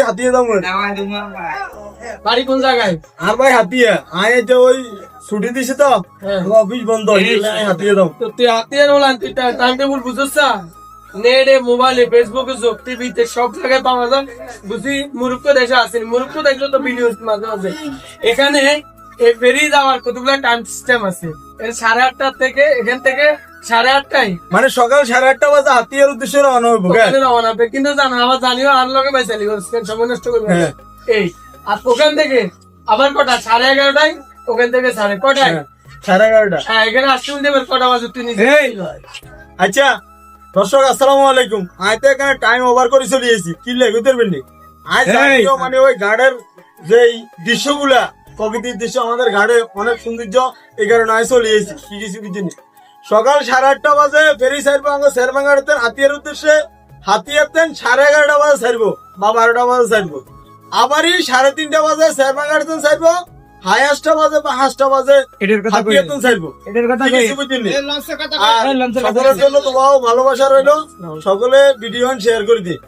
হাতিয়ে দাও বাড়ি কোন জায়গায়? আর ভাই হাতিয়ে আয় যে ওই ছুটি দিছে তো অফিস বন্ধ হাতিয়ে দাও। তো তুই হাতিয়ে বলান, তুই টাইম টেবিল বুঝছ? নেটে, মোবাইলে, ফেসবুকে, টিভিতে সব জায়গায় পাওয়া যায়। বুঝি মুরুক্ষ দেশে আসেনি, মুরুক্ষ দেখলে তো ভিডিও মাঝে মাঝে। এখানে বেরিয়ে যাওয়ার কতগুলো টাইম সিস্টেম আছে। 8:30 থেকে এখান থেকে 8:30 মানে সকাল 8:30 বাজে হাতিয়ার উদ্দেশ্যে রওনা হইব। রওনা হবে, কিন্তু জানো আমার জানিও আর লগে বাইসালি সময় নষ্ট করবে এই। আর ওখান থেকে আবার কটা 11:30 ওখান থেকে 11:30 11:30 হ্যাঁ এখানে আসতে দেবেন কটা বাজে তুই নিজে। আচ্ছা দর্শক আসসালামু আলাইকুম। আজ তো এখানে টাইম ওভার করে চলে এসেছি, কি লেগে ধরবেন নি আজ মানে ওই ঘাটের যে দৃশ্যগুলা, প্রকৃতির দৃশ্য আমাদের ঘাটে অনেক সৌন্দর্য, এই কারণে আজ চলে এসেছি কি কিছু কিছু নি। সকাল 8:30 বাজে ফেরি ছাড়বো আমাকে শেরবাঙ্গাড়তেন হাতিয়ার উদ্দেশ্যে। হাতিয়ারতেন 11:30 বাজে ছাড়বো বা 12টা বাজে ছাড়বো। আবারই 3:30 বাজে শেরবাঙ্গাড়তেন ছাড়বো। হায়াসটা বাজে বা 5টা বাজে হাতিয়ারতেন ছাড়বো। সকলের জন্য তোমাও ভালোবাসা রইলো, সকলে ভিডিও শেয়ার করে দিই।